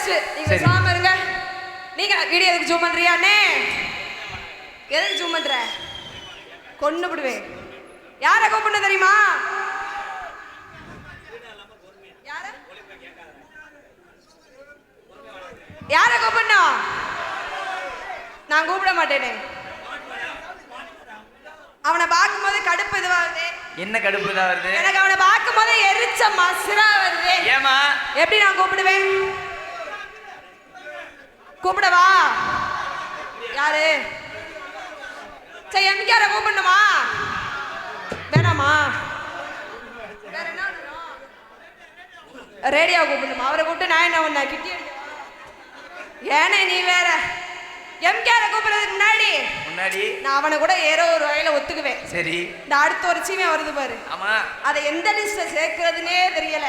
முடிஞ்சிருச்சு. நீங்க சாம இருங்க. நீங்க வீடியோ எதுக்கு ஜூம் பண்றியா அண்ணே? எதுக்கு ஜூம் பண்ற? கொன்னு விடுவேன். யார கூப்பிடணும் தெரியுமா? யார கூப்பிடணும்? நான் கூப்பிட மாட்டேனே. அவனை பார்க்கும்போது கடுப்பு இதுவாகுது. என்ன கடுப்பு தான் வருது? எனக்கு அவனை பார்க்கும்போது எரிச்ச மசுரா வருது. ஏமா? எப்படி நான் கூப்பிடுவேன்? கூப்பிடவா? யாரு? சரி எம்கேஆர கூப்பிடணுமா? வேணாமா? வேற என்ன? ரேடியோ கூப்பிடணுமா? அவரை கூப்பிட்டு நான் என்ன ஒண்ணா கிட்டி ஏனே நீ வேற. எம்கேஆர கூப்பிடுறதுக்கு முன்னாடி நான் அவனை கூட ஏதோ ஒரு வகையில ஒத்துக்குவேன். சரி, இந்த அடுத்த ஒரு சீமே வருது பாரு. ஆமா, அதை எந்த லிஸ்ட்ல சேர்க்கிறதுனே தெரியல.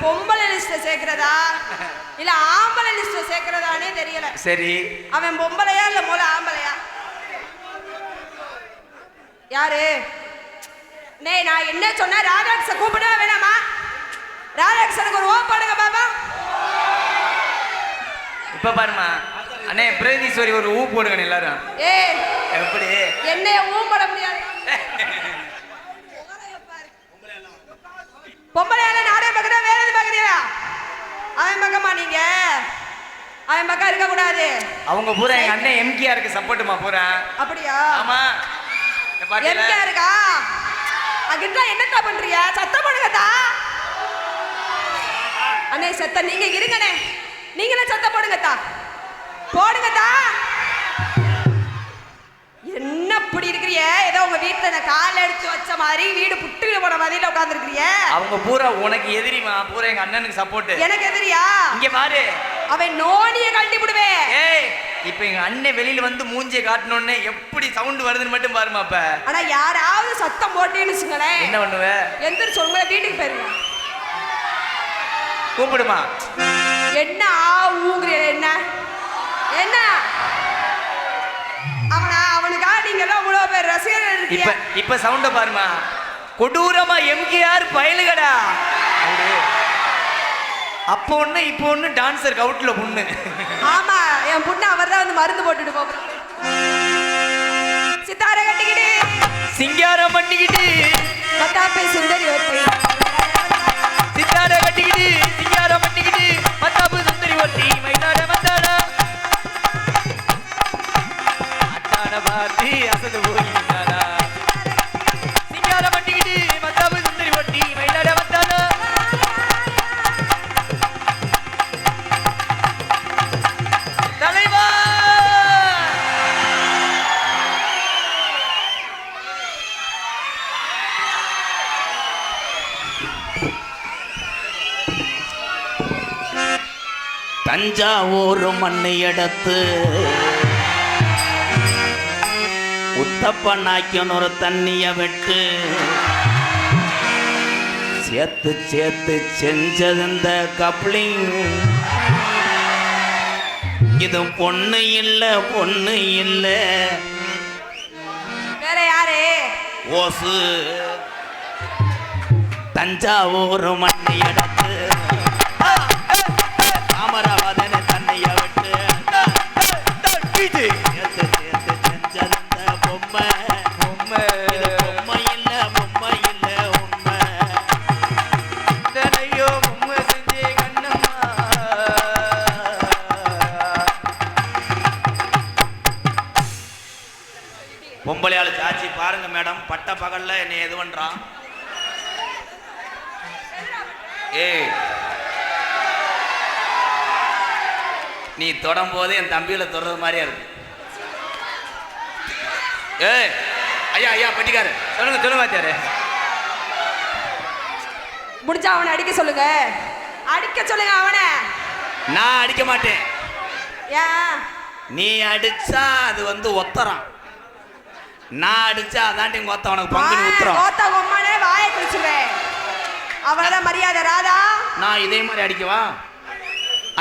பொம்பளை லிஸ்ட்ல சேர்க்கிறதா இல்ல ஆம்பளை லிஸ்ட்ல சேர்க்கிறதானே தெரியல. சரி, அவன் பொம்பளையா இல்ல மோல ஆம்பளையா? யாரு? நான் என்ன சொன்ன? ராதாகிருஷ்ண கூப்பிட வேணாமா? ராதாகிருஷ்ணனுக்கு ஒரு ஓ பாடுங்க பாபா. இப்ப பாருமா அண்ணே, பிரதீஸ்வரி ஒரு ஊ போடுங்க எல்லாரும். எப்படி என்ன ஊ போட முடியாது? பொம்பளையால நாடே பக்கத்துல வேற எது பாக்குறியா? அவன் பக்கமா நீங்க? அவன் பக்கம் இருக்க கூடாது. அவங்க பூரா எங்க அண்ணன் எம்கேஆருக்கு சப்போர்ட்டுமா பூரா. அப்படியா? ஆமா, எம்கேஆருக்கா? அங்கிட்ட என்னத்தா பண்றியா? சத்தம் போடுங்கதா அண்ணே. சத்தம் நீங்க இருங்கண்ணே. நீங்களே சத்தம் போடுங்கதா. போடுங்கதா. என்ன இப்படி இருக்கிறிய? ஏதோ உங்க வீட்டுல நான் கால் எடுத்து வச்ச மாதிரி வீடு புட்டு போன மாதிரில உட்கார்ந்து இருக்கிறிய. அவங்க பூரா உனக்கு எதிரிமா, பூரா எங்க அண்ணனுக்கு சப்போர்ட். எனக்கு எதிரியா? இங்க பாரு, அவன் நோனிய கழட்டி விடுவேன். ஏய், இப்ப எங்க அண்ணன் வெளியில வந்து மூஞ்சியை காட்டணும்னு எப்படி சவுண்ட் வருதுன்னு மட்டும் பாருமா. அப்ப ஆனா யாராவது சத்தம் போட்டேன்னு வச்சுங்களேன், என்ன பண்ணுவ? எந்திரிச்சு உங்க வீட்டுக்கு போயிருங்க. கூப்பிடுமா? என்ன ஊங்குற? என்ன என்ன அவனுக்காக நீங்க எல்லாம் இவ்வளவு பேர் ரசிகர்கள் இருக்கீங்க. இப்ப சவுண்ட பாருமா. கொடூரமா எம்கேஆர் பயலுகடா. அப்ப ஒண்ணு இப்ப ஒண்ணு டான்சர் கவுட்ல பொண்ணு. ஆமா, என் பொண்ணு அவர்தான் வந்து மருந்து போட்டுட்டு போறான். சித்தார கட்டிக்கிட்டு சிங்காரம் பண்ணிக்கிட்டு மத்தாப்பை சுந்தரி ஒட்டி. சித்தார கட்டிக்கிட்டு சிங்காரம் பண்ணிக்கிட்டு மத்தாப்பு சுந்தரி ஒட்டி. மைதான மத்தாடா அத்தாட பாத்தி அசது போயிட்டாடா. சிங்காரம் பண்ணிக்கிட்டு மத்தாப்பு சுந்தரி ஒட்டி. மைதான மத்தாடா தலைவா. தஞ்சாவூர் மண்ணை எடுத்து உத்தப்பனாக்கியனொரு தண்ணிய விட்டு சேர்த்து சேர்த்து செஞ்சது இந்த கப்ளிங். இது பொண்ணு இல்ல பொண்ணு இல்ல, வேற யாரு? ஓசு. தஞ்சாவூர் மண்ணை எடுத்து அமராவதனை தண்ணிய விட்டு சேர்த்து சேர்த்து செஞ்சது இந்த பொம்மை. பொம்மை பொம்மை இல்ல பொம்மை இல்ல உண்மை. தனையோ பொம்மை செஞ்சே கண்ணம்மா. பொம்பளையாளு சாச்சி பாருங்க மேடம், பட்ட பகல்ல என்னை எது பண்றான்? ஏய், நீ தொடும் போது என் தம்பியில தொடர்றது மாதிரியா இருக்கு. ஏய் ஐயா ஐயா பட்டிக்காரு, சொல்லுங்க சொல்லுங்க வாத்தியாரு. முடிஞ்சா அவனை அடிக்க சொல்லுங்க. அடிக்க சொல்லுங்க அவனை. நான் அடிக்க மாட்டேன். ஏன்? நீ அடிச்சா அது வந்து ஒத்தரம், நான் அடிச்சா அதாண்டி உங்க ஒத்த உனக்கு பங்குனி உத்தரம். கோத்தா கொம்மானே வாயை குடிச்சுவேன். அவ்வளவுதான் மரியாதை ராதா. நான் இதே மாதிரி அடிக்கவா?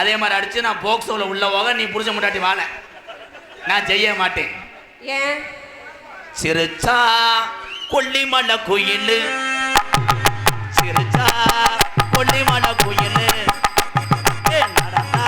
அதே மாதிரி அடிச்சு நான் போக்சோல உள்ள போக நீ புரிஞ்ச முட்டாட்டி வாழ நான் செய்ய மாட்டேன். ஏன்? சிரிச்சா கொல்லிமலை குயில், சிரிச்சா கொல்லிமலை குயில், நடந்தா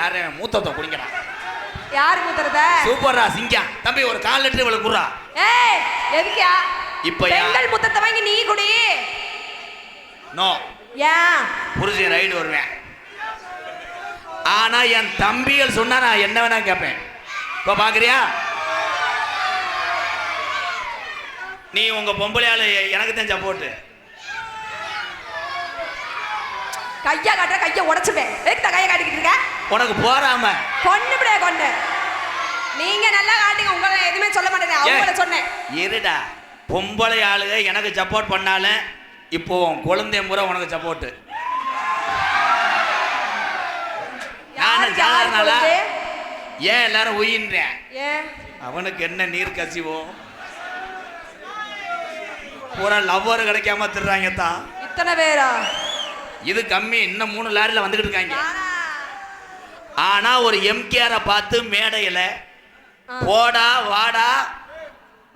யாரு மூத்தத்தை குடிங்கடா. யாரு மூத்தறத? சூப்பரா சிங்கம். தம்பி ஒரு 1/4 லிட்டர் இவளுக்கு குடுறா. ஏய் எதுக்கியா? இப்ப பெண்கள் மூத்தத்தை வாங்கி நீ குடி. நோ. ஏன்? புருஷன் ரைடு வருவேன். ஆனா என் தம்பிகள் சொன்னா நான் என்ன வேணா கேட்பேன். இப்ப பாக்குறியா? நீ உங்க பொம்பளையால எனக்கு தான் சப்போர்ட். கையா காட்டுற கையை உடைச்சுப்பேன். எதுக்கு கையை காட்டிக்கிட்டு இருக்க? உனக்கு போறாம கொன்னு விட கொன்னு. நீங்க நல்லா காட்டுங்க. உங்களை எதுவுமே சொல்ல மாட்டேன். அவங்கள சொன்னேன். இருடா. பொம்பளை ஆளுக எனக்கு சப்போர்ட் பண்ணாலும் இப்போ குழந்தை முறை உனக்கு சப்போர்ட். ஏன் எல்லாரும் உயின்றேன்? அவனுக்கு என்ன நீர் கசிவோ பூரா லவ்வர் கிடைக்காம திடுறாங்க தான். இத்தனை பேரா? இது கம்மி. இன்னும் 3 லாரில வந்துகிட்டு இருக்காங்க. ஆனா ஒரு எம்கேஆரை பார்த்து மேடையில போடா வாடா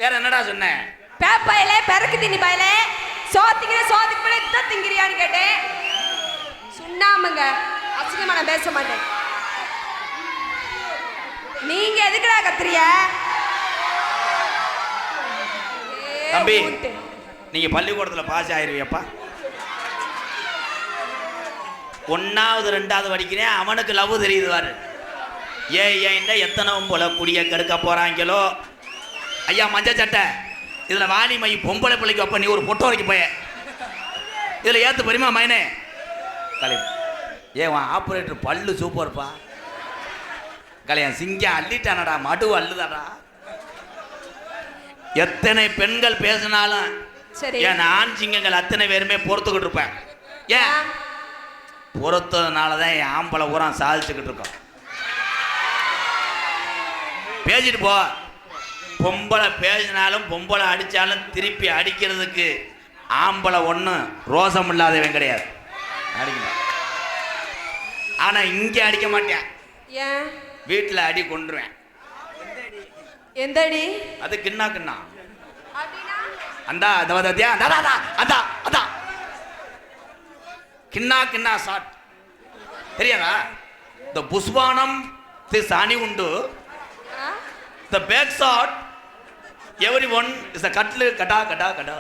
வேற என்னடா சொன்னேன்? பேப்பையில பெருக்கு தின்னி பையில சோத்திக்கிற சோத்துக்கு கூட இதான் திங்கிறியான்னு கேட்டேன். சுண்ணாமுங்க. அசிங்கமா நான் பேச மாட்டேன். நீங்க எதுக்குடா கத்துறிய? தம்பி நீங்க பள்ளிக்கூடத்துல பாஸ் ஆயிருவியப்பா. 1வது 2வது படிக்கிறேன். அவனுக்கு லவ் தெரியுது பாரு. ஏன் எத்தனை போல குடிய கெடுக்க போறாங்களோ. ஐயா மஞ்ச சட்டை இதுல வாணி மை பொம்பளை பிள்ளைக்கு அப்ப நீ ஒரு பொட்டோ வரைக்கும் போய இதுல ஏத்து பெரியமா மைனே கலை. ஏன் ஆப்ரேட்டர் பல்லு சூப்பர்ப்பா. கலையன் சிங்கம் அள்ளிட்டானடா. மடு அள்ளுதாடா. எத்தனை பெண்கள் பேசினாலும் என் ஆண் சிங்கங்கள் அத்தனை பேருமே பொறுத்துக்கிட்டு இருப்பேன். ஏன் பொறுத்ததுனாலதான் என் ஆம்பளை ஊரா சாதிச்சுக்கிட்டு இருக்கோம். பேசிட்டு போ. பொம்பளை பேசினாலும் பொம்பளை அடிச்சாலும் திருப்பி அடிக்கிறதுக்கு ஆம்பளை ஒன்றும் ரோசம் இல்லாதவன் கிடையாது. அடிக்கணும். ஆனா இங்கே அடிக்க மாட்டேன். ஏன்? வீட்டில் அடி கொண்டுருவேன். எந்த அடி? அது கிண்ணா கிண்ணா அந்தா அதா கிண்ணா கிண்ணா ஷாட் தெரியாதா? இந்த புஷ்வானம் சாணி உண்டு. The back shot, everyone is a cutler, கட்டா கட்டா கட்டா.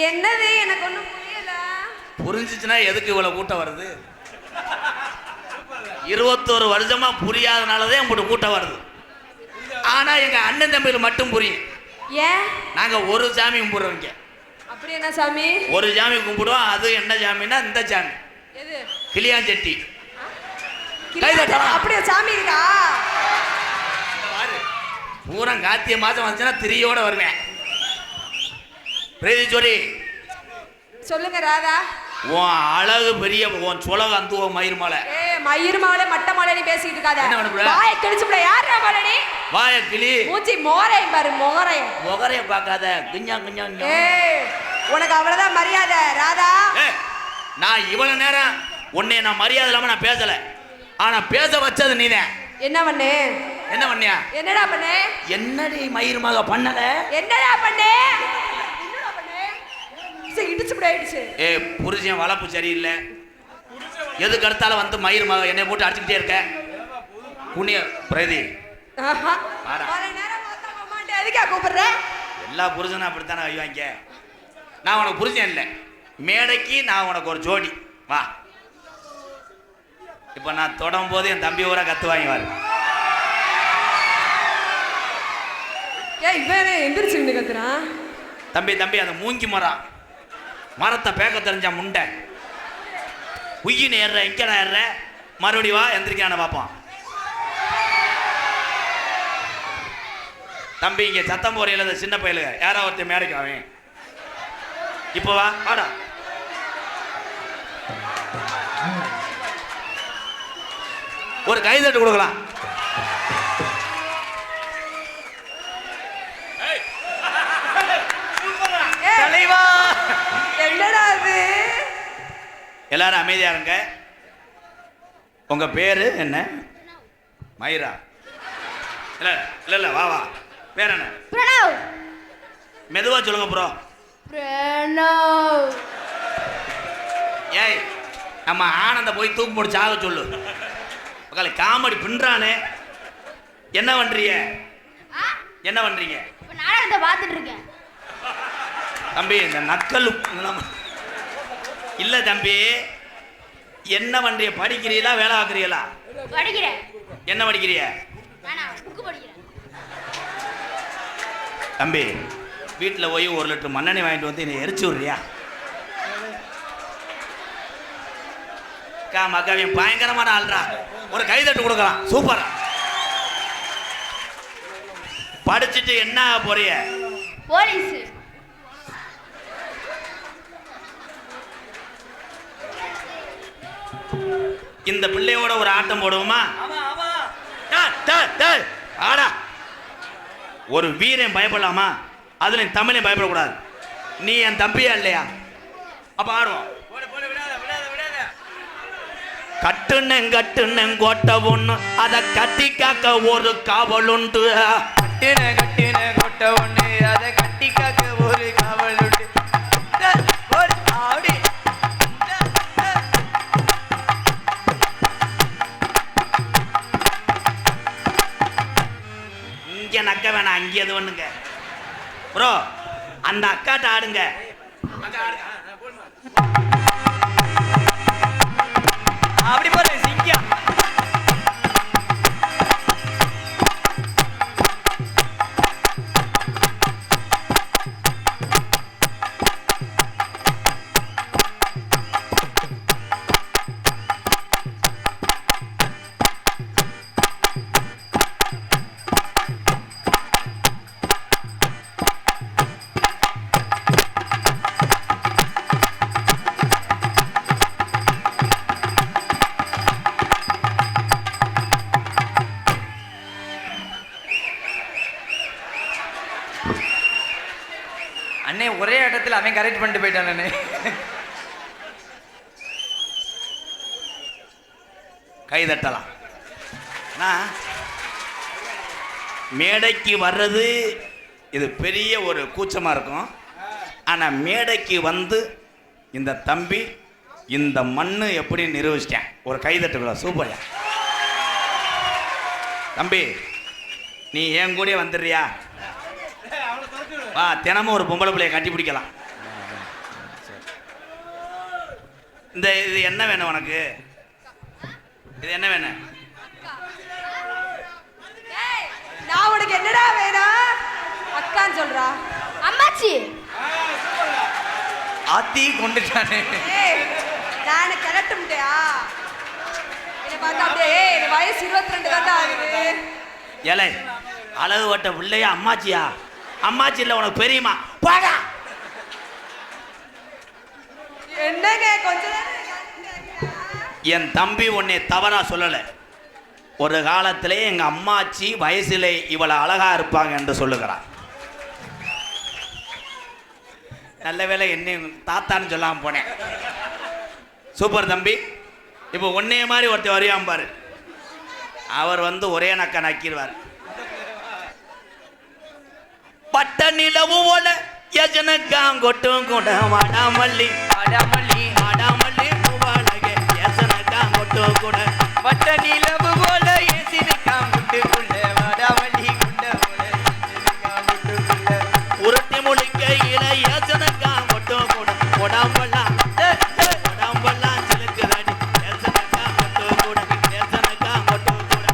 என்னது எனக்கு ஒண்ணும் புரியல. புரிஞ்சிச்சுன்னா எதுக்கு இவ்வளவு கூட்டம் வருது? 21 வருஷமா புரியாதனாலதான் உங்களுக்கு கூட்டம் வருது. ஆனா எங்க அண்ணன் தம்பியில் மட்டும் புரியும். ஏன்? நாங்க ஒரு சாமி கும்பிடுறோம். அப்படி என்ன சாமி? ஒரு சாமி கும்பிடுவோம். அது என்ன சாமின்னா இந்த சாமி. எது? கிளியாஞ்செட்டி. அப்படியே சாமி இருக்கா? பூரா கார்த்திகை மாசம் வந்துச்சுன்னா திரியோட வருவேன். பிரீதிச்சோரி சொல்லுங்க ராதா. உன் அழகு பெரிய உன் சொலக அந்த மயிர் மாலை. மயிர் மாலை மட்ட மாலை நீ பேசிட்டு இருக்காத. வாயை கிழிச்சுப்ட. யாரா மாலை நீ? வாயை கிளி. மூச்சி மோரை பாரு. மொகரைய பார்க்காத. கிஞ்சா கிஞ்சா. உனக்கு அவ்வளவுதான் மரியாதை ராதா. நான் இவ்வளவு நேரம் உன்னை நான் மரியாதை இல்லாம நான் பேசல. ஆனா பேச வச்சது நீதான். என்ன பண்ணே? என்ன பண்ணியா? என்னடா பண்ணே? என்னடி மயிர் மக பண்ணல? என்னடா பண்ணே? இடிச்சு போயிடுச்சு. புருஷன் வளப்பு சரியில்லை. எதுக்கு அடுத்தால வந்து மயிர் மக என்னை போட்டு அடிச்சுக்கிட்டே இருக்க. புண்ணிய பிரதி எல்லா புருஷனும் அப்படித்தானே வைவாங்க. நான் உனக்கு புருஷன் இல்லை. மேடைக்கு நான் உனக்கு ஒரு ஜோடி. வா. இப்ப நான் தொடும் போது என் தம்பி ஊரா கத்துவாங்க வாரு. எந்திரிச்சு கத்துறான். தம்பி அந்த மூங்கி மரத்தை பேக்க தெரிஞ்சா முண்டை உயின்னு ஏற இங்கடா ஏற மறுபடி வா எந்திரிக்கான பார்ப்போம். தம்பி இங்க சத்தம் போறையில சின்ன பையலு யாரா ஒருத்தர் மேடைக்கு அவன் இப்போ வா வாடா. ஒரு கைதட்டு கொடுக்கலாம். எல்லாரும் அமைதியா இருங்க. உங்க பேரு என்ன? மயிரா? இல்ல வா வா. பேர் என்ன? பிரணவ். மெதுவா சொல்லுங்க ப்ரோ. பிரணவ். ஏய் நம்ம ஆனந்த போய் தூக்கு போட்டு சாக சொல்லு. மக்களை காமெடி பின்றானே. என்ன பண்றீங்க? என்ன பண்றீங்க? நாடகத்தை பார்த்துட்டு இருக்கேன் தம்பி. இந்த நக்கல் இல்ல தம்பி. என்ன பண்றீங்க? படிக்கிறீங்களா வேலை பார்க்குறீங்களா? படிக்கிறேன். என்ன படிக்கிறீங்க? புக்கு படிக்கிறேன். தம்பி வீட்டில் போய் 1 லிட்டர் மண்ணெண்ணெய் வாங்கிட்டு வந்து என்னை எரிச்சு விட்றியா? மக்காவியம் பயங்கரமான ஆள்றா. ஒரு கைதட்டு கொடுக்கலாம். சூப்பர். படிச்சுட்டு என்ன போறிய? போலீஸ். இந்த பிள்ளையோட ஒரு ஆட்டம் போடுவோமா? ஆடா. ஒரு வீரன் பயப்படலாமா? அதுல தமிழன் பயப்படக்கூடாது. நீ என் தம்பியா இல்லையா? அப்ப ஆடுவோம். கட்டுனங் கோட்டை ஒண்ணு அதை கட்டி காக்க ஒரு காவல் உண்டு. கட்டின கொட்ட ஒண்ணு அதை கட்டி காக்க ஒரு காவல் உண்டு. இங்க நக்க வேணாம், அங்க எது ஒண்ணுங்க ப்ரோ. அந்த அக்காட்ட ஆடுங்க. அப்படி பாரு சிங்கம். அண்ணே ஒரே இடத்துல அவன் கரெக்ட் பண்ணிட்டு போயிட்டான். அண்ணே கை தட்டலாம். மேடைக்கு வர்றது இது பெரிய ஒரு கூச்சமா இருக்கும். ஆனா மேடைக்கு வந்து இந்த தம்பி இந்த மண்ணு எப்படி நிரூபிச்சிட்டேன். ஒரு கை தட்டுங்களா? சூப்பர் தம்பி. நீ என் கூட வந்துடுறியா? வா, தினமும் ஒரு பொம்பளை பிள்ளைய கட்டி பிடிக்கலாம். இந்த இது என்ன வேணும் உனக்கு? இது என்ன வேணும்? நான் உனக்கு என்னடா வேணும்? அக்கான்னு சொல்றா. அம்மாச்சி. ஆத்தி கொண்டுட்டானே. நான் கிளட்டும்டையா? என்ன பார்த்தா அப்படியே என் வயசு 22 தான் ஆகுது. ஏலே அழகு வட்ட பிள்ளையா அம்மாச்சியா? அம்மாச்சி இல்லை உனக்கு பெரியமா? போடா. என்னங்க கொஞ்சம் என் தம்பி உன்னை தவறா சொல்லலை. ஒரு காலத்திலே எங்க அம்மாச்சி வயசிலே இவளை அழகா இருப்பாங்க என்று சொல்லுகிறார். நல்ல வேளை என்னை தாத்தான்னு சொல்லாம போனேன். சூப்பர் தம்பி. இப்போ உன்னைய மாதிரி ஒருத்தர் வரையாம பாரு. அவர் வந்து ஒரே நக்க நக்கிடுவார். பட்ட நிலவு போல யசனக்காங்கொட்டும் கூட வாடாமல்லி அடாமல்லி வாடாமல்லி பூவாலகே யசனக்காங்கொட்டும் கூட வட்ட நிலவு போல ஏசினிக்காம் குட்டுக்குள்ள வாடாமல்லி குண்ட போல ஏசினிக்காம் குட்டுக்குள்ள உருட்டி முழிக்க இல யசனக்காங்கொட்டும் கூட உடம்பெல்லாம் உடம்பெல்லாம் சிலுக்குதாடி யசனக்காங்கொட்டும் கூட யசனக்காங்கொட்டும் கூட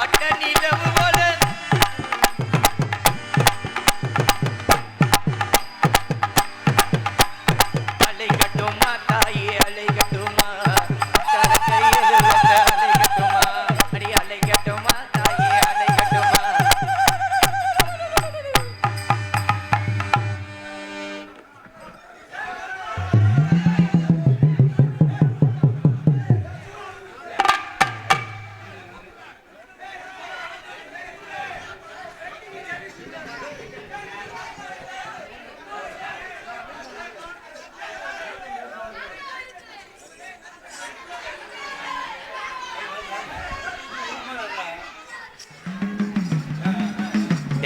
வட்ட நிலவு போல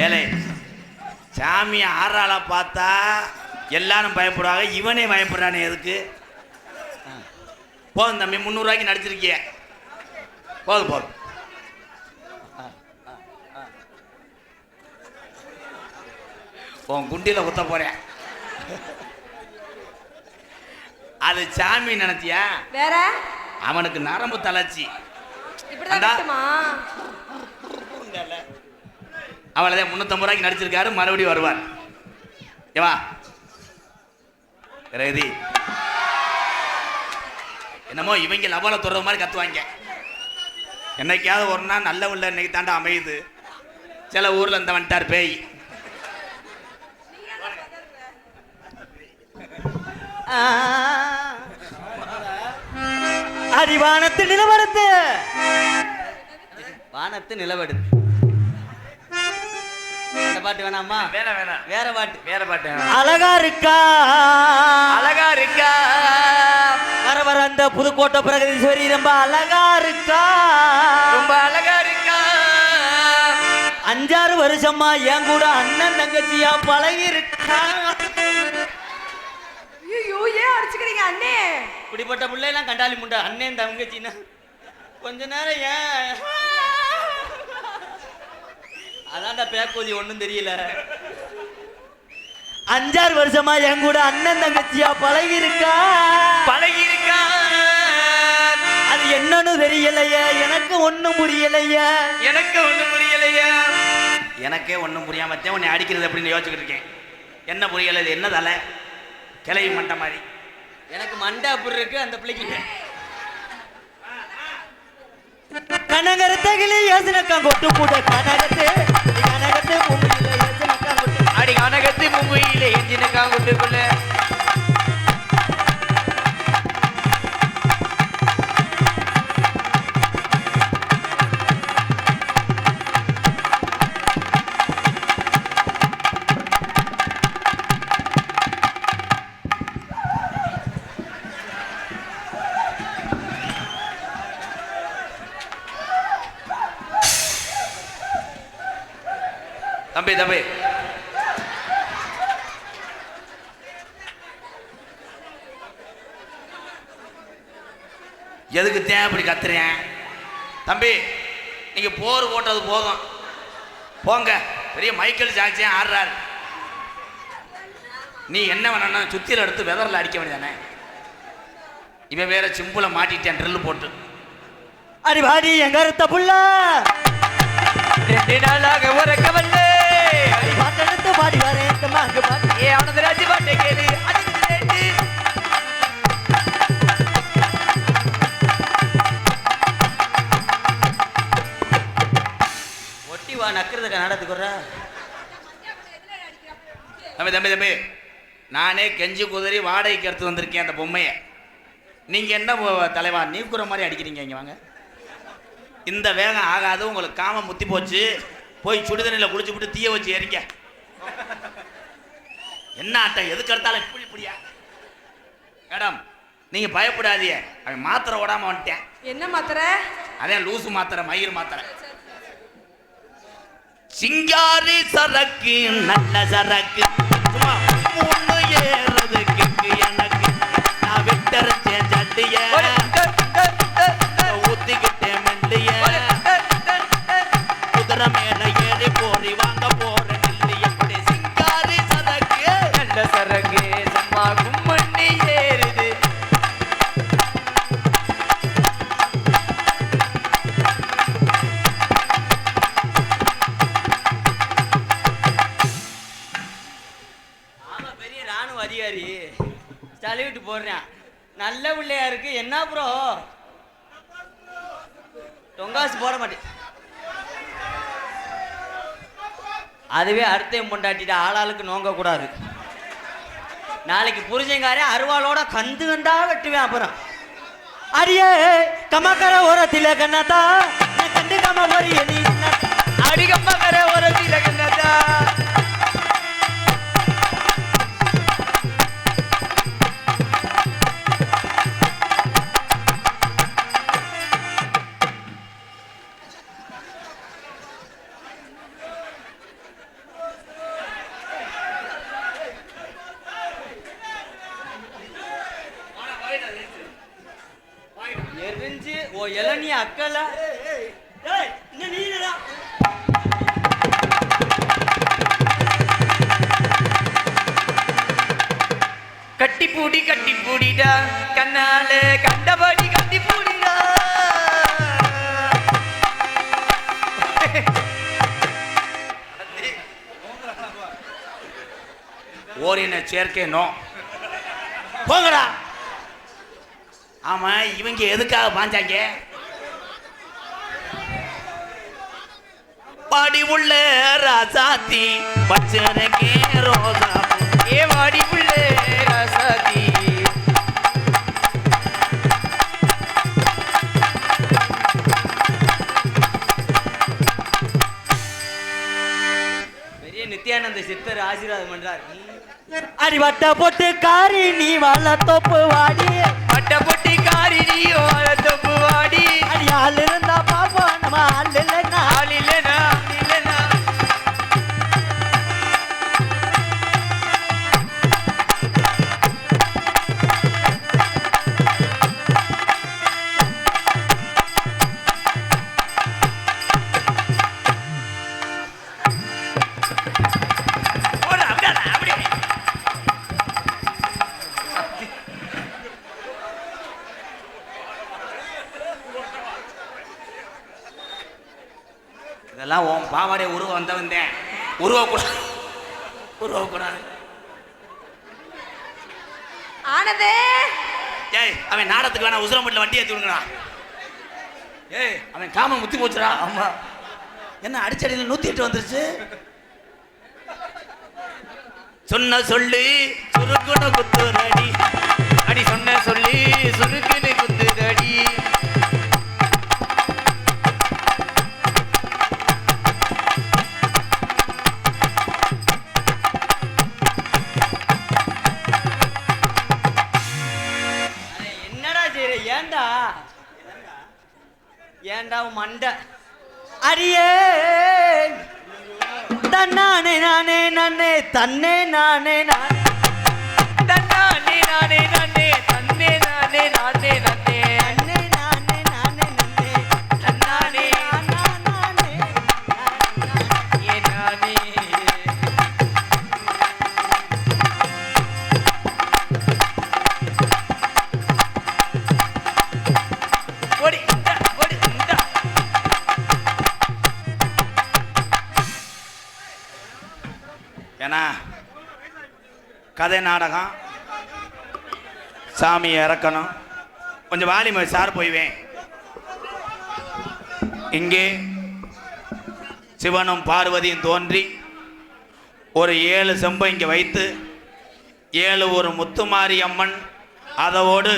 ஏலே சாமி ஆறாள பார்த்தா எல்லாரும் பயப்படுவாங்க. இவனே பயப்படுறானே எதுக்கு? போதும் தம்பி, 300 ரூபாய்க்கு நடிச்சிருக்கிய. போதும் போதும். உன் குண்டில குத்த போறேன். அது சாமி நினைச்சியா? வேற அவனுக்கு நரம்பு தளர்ச்சி. அவளதான் 350 ரூபாய்க்கு நடிச்சிருக்காரு. மறுபடியும் வருவார். ஏவா ரதி என்னமோ இவங்க லவல தொடர மாதிரி கத்துவாங்க. என்னைக்காவது ஒரு நாள் நல்ல உள்ள இன்னைக்கு தாண்டா அமையுது. சில ஊர்ல இந்த வந்துட்டார் பேய். அடிவானத்து நிலவடுத்து வானத்து நிலவடுத்து. அந்த பாட்டு வேணாமா? வேணாம் வேணாம், வேற பாட்டு. வேற பாட்டு. அழகா இருக்கா அழகா இருக்கா வர வர அந்த புதுக்கோட்டை பிரகதீஸ்வரி ரொம்ப அழகா இருக்கா, ரொம்ப அழகா இருக்கா. 5-6 வருஷமா என் கூட அண்ணன் தங்கச்சியா பழகி இருக்கா. ஐயோ ஏன் அடிச்சுக்கிறீங்க அண்ணே? இப்படிப்பட்ட பிள்ளைலாம் கண்டாலி முண்டா அண்ணன் தங்கச்சின்னா கொஞ்ச நேரம் ஏன் அதான்டா பேக்கோதி ஒன்றும் தெரியல. 5-6 வருஷமா என் கூட அண்ணன் தங்கச்சியா பழகி இருக்கா. அது என்னன்னு தெரியலையே, எனக்கு ஒண்ணும் புரியலையே. எனக்கே ஒன்றும் புரியாம உன்னை அடிக்கிறது அப்படின்னு யோசிச்சுக்கிட்டு இருக்கேன். என்ன புரியல? இது என்ன தலை கிளவி மண்டை மாதிரி. எனக்கு மண்டை அப்படி இருக்கு அந்த பிள்ளைக்கு. கனகரத்தகிலே யோசனக்கா கொட்டு கூட கனகத்து மும்பையில யோசனக்கா கொட்டு அடி கனகத்து மும்பையில எஞ்சினக்கா கொட்டுக்குள்ள. தம்பி தம்பி எதுக்கு தேவை இப்படி கத்துறேன்? தம்பி நீங்க போர் போட்டது போதும், போங்க. பெரிய மைக்கேல் ஜாக்சன் ஆடுறாரு. நீ என்ன வேணா சுத்தியில எடுத்து வெதர்ல அடிக்க வேண்டியதானே. இவன் வேற சிம்புல மாட்டிட்டேன் ட்ரில் போட்டு. அடி வாடி எங்க இருத்த புள்ள 2 நாளாக உறக்க வல்ல பாட்டெடுத்து பாடி வரேன் பாட்டு. ஏ அவனது ராஜி பாட்டை கேளு. ஒட்டி வா நக்கிறதுக்கு நடத்துக்குற. தம்பி தம்பி தம்பி நானே கெஞ்சி குதிரி வாடகைக்கு எடுத்து வந்திருக்கேன் அந்த பொம்மையை. நீங்க என்ன தலைவா நீக்குற மாதிரி அடிக்கிறீங்க? இங்க வாங்க. இந்த வேகம் ஆகாது. உங்களுக்கு காமம் முத்தி போச்சு. போய் சுடுதண்ணில குளிச்சு விட்டு தீய வச்சு எரிங்க. என்ன ஆட்டம் எதுக்கு எடுத்தாலும் இப்படியா? மேடம் நீங்க பயப்படாதீங்க. அவன் மாத்திரை ஓடாம வந்துட்டேன். என்ன மாத்திரை? அதே லூசு மாத்திரை, மயிர் மாத்திரை. சிங்காரி சரக்கு நல்ல சரக்கு சும்மா ஒண்ணு ஏறதுக்கு எனக்கு நான் விட்டரைச்சேன் சட்டிய ஊத்திக்கிட்டேன் மெல்லிய குதிரை மேல ஏறி போறி வாங்க போறேன் நெல்லி. எப்படி சிங்காரி சரக்கு நல்ல சரக்கு சும்மா கும்மண்ணி ஏறுது. அதிகாரி சலிவிட்டு போடுறேன். நல்ல பிள்ளையா இருக்கு. என்ன ப்ரோ தொங்காசு போட மாட்டேன். அதுவே அடுத்தையும் பொண்டாட்டிட்டு ஆளாளுக்கு நோங்க கூடாது. நாளைக்கு புரிஞ்சங்காரே அருவாளோட கந்து கண்டா வெட்டுவேன். அப்புறம் அடியே கமக்கர ஓரத்தில கண்ணாத்தா கண்டு கம மறிய நீ அடி கம்மக்கர ஓரத்தில கண்ணாத்தா. எரிஞ்சு ஓ இளநீ அக்கல நீடா கட்டி பூடிடா கண்ணால கண்டபடி கட்டி பூடிடா ஓரின சேர்க்கை நோ போங்கடா. ஆமா இவங்க எதுக்காக பாஞ்சாங்க? பாடி உள்ள ராசாத்தி பச்சனக்கே ரோசா ஏ வாடி உள்ள ராசாத்தி பெரிய நித்யானந்த சித்தர் ஆசீர்வாதம் பண்றார். அடி வட்ட போட்டு காரி நீ வாழ தோப்பு வாடி வட்ட போட்டு காரி நீ வாழ தோப்பு வாடி அடி ஆள் இருந்தா பாப்போம் நம்ம ஆள் இல்லைன்னா ஆள் இல்லைனா இல்லைனா இதெல்லாம் உன் பாவாடை உருவம் வந்த வந்தேன் உருவக்கூடாது. ஆனதே ஏய் அவன் நாடத்துக்கு வேணா உசுரம்பட்டில் வண்டி ஏற்றி விடுங்கடா. ஏய் அவன் காம முத்தி போச்சுடா. ஆமா என்ன அடிச்சடியில் 108 வந்துருச்சு. சொன்ன சொல்லி சுருக்குன்னு குத்துறடி அடி சொன்ன சொல்லி சுருக்குன்னு குத்துறடி. ஏண்டா மண்ட அடியே தன்னானே நானே நானே தன்னே நானே நானே தன்னானே நானே நானே தன்னே நானே நானே நானே தன்னே நானே நானே நானே தன்னானே நானே ஏ நானே ஓடி ஓடி ஏன்னா கதை நாடகம் சாமியை இறக்கணும். கொஞ்சம் வாலிமை சார் போய்வேன். இங்கே சிவனும் பார்வதியும் தோன்றி ஒரு 7 செம்பை இங்கே வைத்து 7 ஒரு முத்துமாரி அம்மன் அதோடு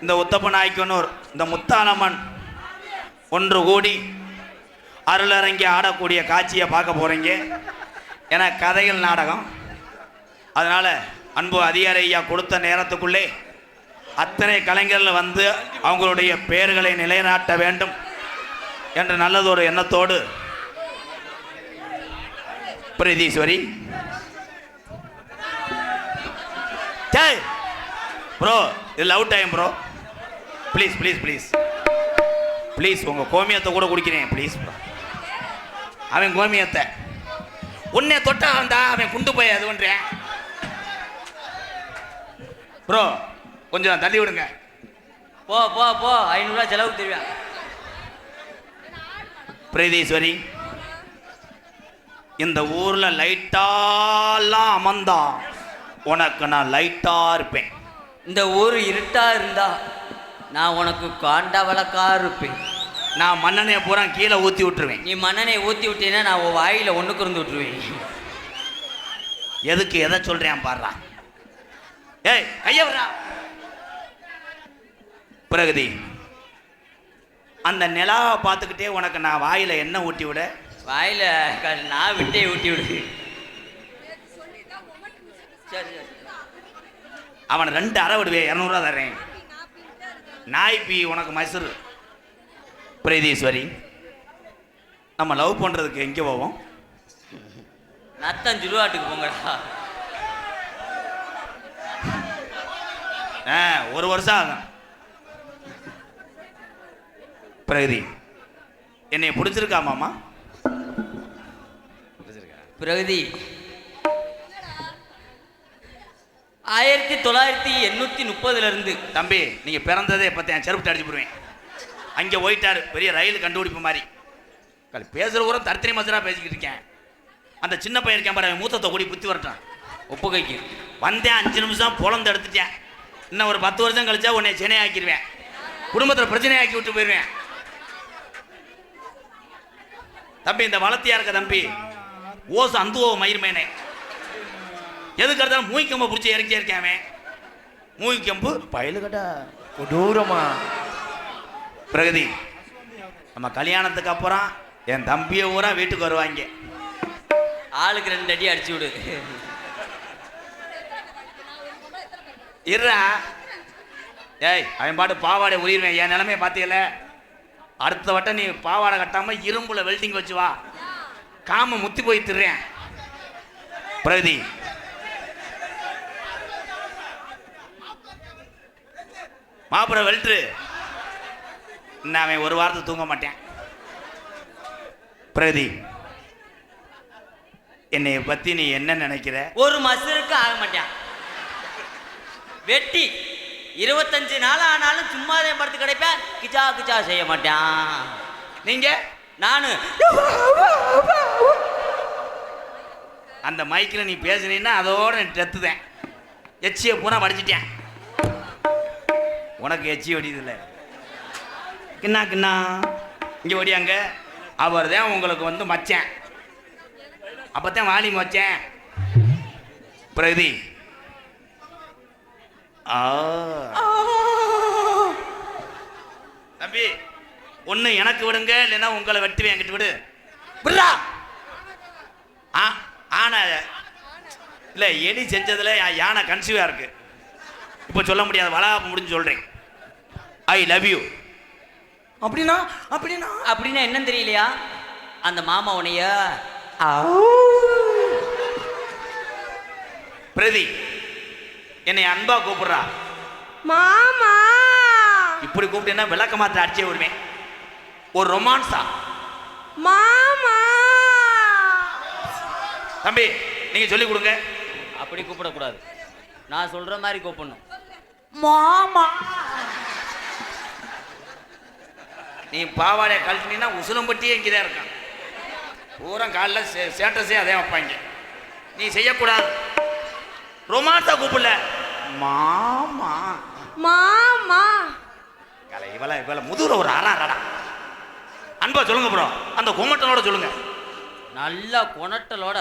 இந்த உத்தப்பநாயக்கனூர் இந்த முத்தாலம்மன் ஒன்று கூடி அருளரங்கி ஆடக்கூடிய காட்சியை பார்க்க போகிறீங்க. ஏன்னா கதைகள் நாடகம். அதனால் அன்பு அதிகாரி ஐயா கொடுத்த நேரத்துக்குள்ளே அத்தனை கலைஞர்கள் வந்து அவங்களுடைய பெயர்களை நிலைநாட்ட வேண்டும் என்ற நல்லதொரு எண்ணத்தோடு பிரீதீஸ்வரி டேய் ப்ரோ இது love time bro please please please please உங்கள் கோமியத்தை கூட குடிக்கிறேன் ப்ளீஸ் ப்ரோ. அவன் கோமியத்தை உன்னை தொட்டா வந்தா அவன் குண்டு போய் அது பண்றேன் ப்ரோ கொஞ்சம் தள்ளி விடுங்க. போ போ போ 500 ரூபாய் செலவுக்கு தெரியும். பிரீதீஸ்வரி இந்த ஊர்ல லைட்டாலாம் அமர்ந்தா உனக்கு நான் லைட்டா இருப்பேன். இந்த ஊர் இருட்டா இருந்தா நான் உனக்கு காண்டா விளக்கா இருப்பேன். நான் மண்ணெண்ணெயை பூரா கீழே ஊற்றி விட்டுருவேன். நீ மண்ணெண்ணெயை ஊற்றி விட்டீங்கன்னா நான் உன் வாயில ஒன்றுக்கு இருந்து விட்டுருவேன். எதுக்கு எதை சொல்றேன் பாடுறா. ஏய் கையவரா பிரகதி அந்த நிலாவை பார்த்துக்கிட்டே உனக்கு நான் வாயில என்ன ஊட்டி விட வாயில நான் விட்டே ஊட்டி விடு. சரி சரி அவனை 2 அரை விடுவேன் 200 ரூபா தர்றேன். நாய் பி உனக்கு மைசூர். பிரீதீஸ்வரி நம்ம லவ் பண்ணுறதுக்கு எங்கே போவோம்? நத்தம் ஜுருவாட்டுக்கு போங்கடா. 1 வருஷம் ஆகும். பிரகதி என்னை பிடிச்சிருக்கா மாமா? பிரகதி 1930 இருந்து தம்பி நீங்க பிறந்ததே பத்தி என் செருப்பு அடிச்சு போடுவேன். அங்கே போயிட்டாரு பெரிய ரயில் கண்டுபிடிப்பு மாதிரி. பேசுற கூட தர்த்தனி மசரா பேசிக்கிட்டு இருக்கேன். அந்த சின்ன பையன் இருக்கேன் பாரு, மூத்தத்தை கூடி புத்தி வரட்டான். ஒப்பு கைக்கு வந்தேன் 5 நிமிஷம் பொழந்து எடுத்துட்டேன். இன்னும் ஒரு 10 வருஷம் கழிச்சா உன்னை சென்னை ஆக்கிடுவேன். குடும்பத்தில் பிரச்சனை ஆக்கி விட்டு போயிடுவேன். தம்பி இந்த வளர்த்தியா இருக்க தம்பி ஓசு அந்துவோ மயிர்மேனே எதுக்கு இருந்தாலும் மூய்க்கம்பை பிடிச்சி இறக்கி இருக்காமே. மூய்க்கம்பு பயலுகடா கொடூரமா. பிரகதி நம்ம கல்யாணத்துக்கு அப்புறம் என் தம்பியை ஊரா வீட்டுக்கு வருவாங்க. ஆளுக்கு 2 அடி அடிச்சு விடு. இருறா ஏய் அவன் பாட்டு பாவாடை உரிடுவேன். என் நிலைமையை பார்த்தீங்கள. அடுத்த வட்டம் நீ பாவாடை கட்டாம இரும்புல வெல்டிங் வச்சு வா. காம முத்தி போய் திடுறேன். பிரகதி மாப்பிள வெல்ட்ரு இன்னும் அவன் ஒரு வாரத்தை தூங்க மாட்டேன். பிரகதி என்னைய பத்தி நீ என்ன நினைக்கிற? ஒரு மசருக்கு ஆக மாட்டான். வெட்டி 25 நாள் ஆனாலும் சும்மாதே படுத்து கிடைப்பேன். கிச்சா கிச்சா செய்ய மாட்டான். நீங்க நானு அந்த மைக்கில் நீ பேசுனீன்னா அதோட நீ டெத்துதேன். எச்சியை பூரா படிச்சிட்டேன். உனக்கு எச்சி வடிதில்லை. கிண்ணா கிண்ணா இங்கே ஓடியாங்க. அவர் தான் உங்களுக்கு வந்து மச்சேன். அப்போத்தான் வாலி மச்சேன். பிரகதி தம்பி ஒன்று எனக்கு விடுங்க, இல்லைன்னா உங்களை வெட்டுவேன். என்கிட்ட விடு. விடுறா. ஆனை இல்லை எலி செஞ்சதில் யானை கன்சீவாக இருக்கு. இப்போ சொல்ல முடியாது. வளகாப்பு முடிஞ்சு சொல்கிறேன். I love you. அப்படின்னா அப்படின்னா அப்படின்னா என்னன்னு தெரியலையா? அந்த மாமா உனைய பிரதி என்னை அன்பா கூப்பிடுறா. மாமா இப்படி கூப்பிட்டேன்னா விளக்க மாத்திர அடிச்சே விடுவேன். ஒரு ரொமான்ஸா மாமா. தம்பி நீங்க சொல்லி கொடுங்க. அப்படி கூப்பிடக்கூடாது. நான் சொல்ற மாதிரி கூப்பிடணும். மாமா நீ பாவாடைய கழட்டினா உசுலம்பட்டியே இங்கேதான் இருக்கான். பூரா காலில் சேட்டஸே அதே வைப்பாங்க. நீ செய்யக்கூடாது. ரொமான்ஸா கூப்பிடல. மாமா மாமா கலை இவள முதுகுல ஒரு அறாடா. அன்பா சொல்லுங்க ப்ரோ. அந்த குமட்டலோட சொல்லுங்க. நல்ல குணட்டலோட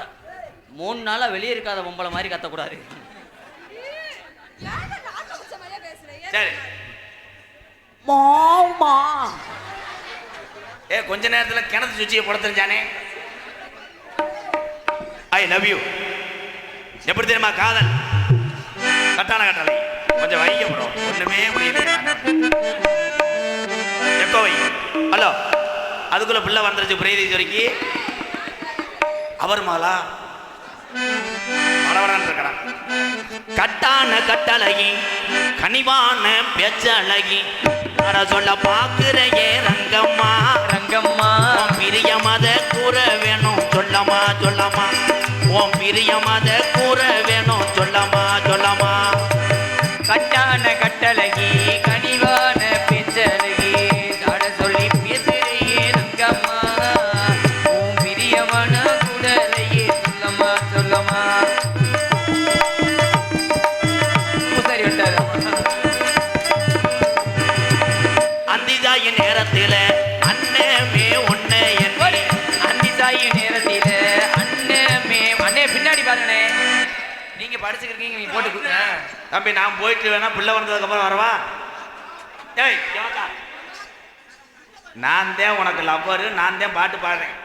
3 நாளா வெளியே இருக்காத பொம்பளை மாதிரி கத்தக்கூடாது. சரி மாமா. கொஞ்ச நேரத்தில் கிணத்து சுச்சியை போட தெரிஞ்சானே. I love you. எப்படி தெரியுமா காதல்? கட்டான கட்டளை கொஞ்சம் வைங்க ப்ரோ. ஒண்ணுமே முடியல. எப்போ வை? ஹலோ அதுக்குள்ள பிள்ளை வந்துருச்சு. பிரீதீஸ்வரிக்கு அவர் மாலா படவடான் இருக்கிறான். கட்டான கட்டழகி கனிவான பேச்சழகி அட சொல்ல பாக்குறையே ரங்கம்மா ரங்கம்மா பிரிய மத கூற வேணும் சொல்லமா சொல்லமா. ஓம் பிரிய மத கூற வேணும் சொல்லமா சொல்லமா. கட்டான கட்டழகி கனிவான பேச்சழகி அட சொல்லி பேசுறையே ரங்கம்மா உன் பிரியமான குடலையே சொல்லமா சொல்லமா. சரி விட்டாரு. அந்திதாய நேரத்தில் அண்ணமே ஒன்ன அந்திசாயி நேரத்தில அண்ணமே அண்ணே பின்னாடி பாருங்கண்ணே. நீங்க படிச்சுக்கிருக்கீங்க. நீ போட்டு தம்பி நான் போயிட்டு வேணா பிள்ளை வந்ததுக்கு அப்புறம் வரவா? ஏய் நான் தான் உனக்கு லவ்வரு. நான் தான் பாட்டு பாடுறேன்.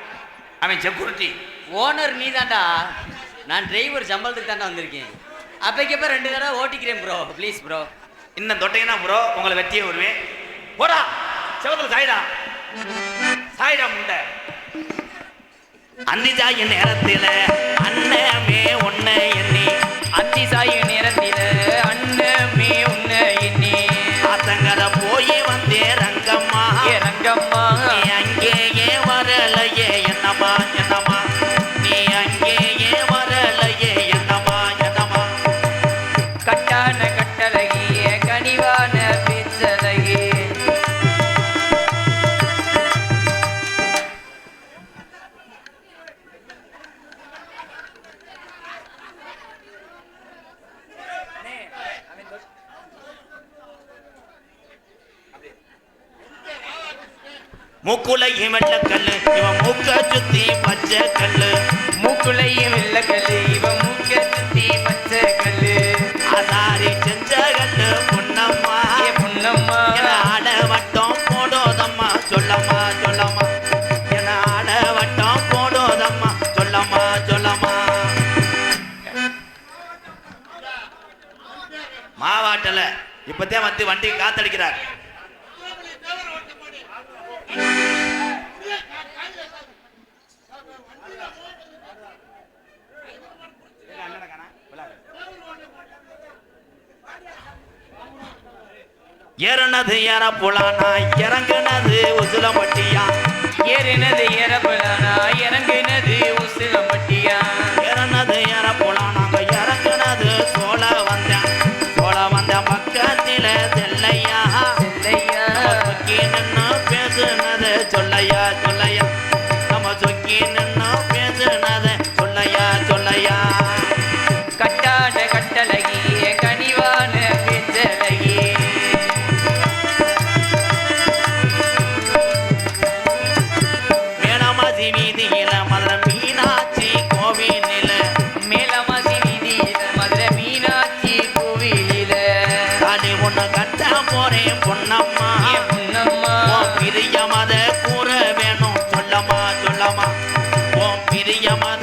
அவன் செக்யூரிட்டி. ஓனர் நீ தான்டா. நான் டிரைவர் சம்பளத்துக்கு தாண்டா வந்திருக்கேன். அப்பைக்கப்ப 2 தடவை ஓட்டிக்கிறேன் ப்ரோ. Please bro. இன்னும் தொட்டீங்கன்னா ப்ரோ உங்களை வெட்டியே வருவேன். போடா செவத்துல சாயிடா சாயிடா முண்டை. அந்திஜாய நேரத்தில் அண்ணமே ஒன்ன எண்ணி அந்திசாயி நேரத்தில அண்ணமே உன்னை எண்ணி ஆத்தங்கரை போய் வந்தே ரங்கம்மா ரங்கம்மா மூக்குலையும் வெள்ளக்கல்லு இவன் மூக்க சுத்தி பச்சை கல்லு மூக்குலையும் வெள்ளக்கல்லு இவன் மூக்க சுத்தி பச்சை கல்லு அசாரி செஞ்ச கல்லு பொன்னம்மா பொன்னம்மா என ஆட வட்டம் போடோதம்மா சொல்லம்மா சொல்லம்மா என ஆட வட்டம் போடோதம்மா சொல்லம்மா சொல்லம்மா மாவாட்டல இப்பத்தே வந்து வண்டி காத்தடிக்கிறார் ஏறனது ஏற புலானா இறங்குனது உசுலம்பட்டியா ஏறினது ஏறப்பலானா இறங்குனது உசிலம்பட்டியா ஏறனது ஏற புலானாங்க இறங்குனது சோழ வந்தேன் பக்கத்தில செல்லையா செல்லையா சொக்கி நின்னு பேசுனது சொல்லையா சொல்லையா நம்ம சொக்கி நின்னு பேசுனது சொல்லையா சொல்லையா கட்டான கட்டழகி கனிவான பேச்சழகி மேலமாசி வீதியில மதுரை மீனாட்சி கோவிலில மேலமாசி வீதியில மதுரை மீனாட்சி கோவிலில தானே ஒண்ணு கட்ட போறேன் பொன்னம்மா பொன்னம்மா பிரிய மத கூற வேணும் சொல்லம்மா சொல்லம்மா ஓ பிரிய மத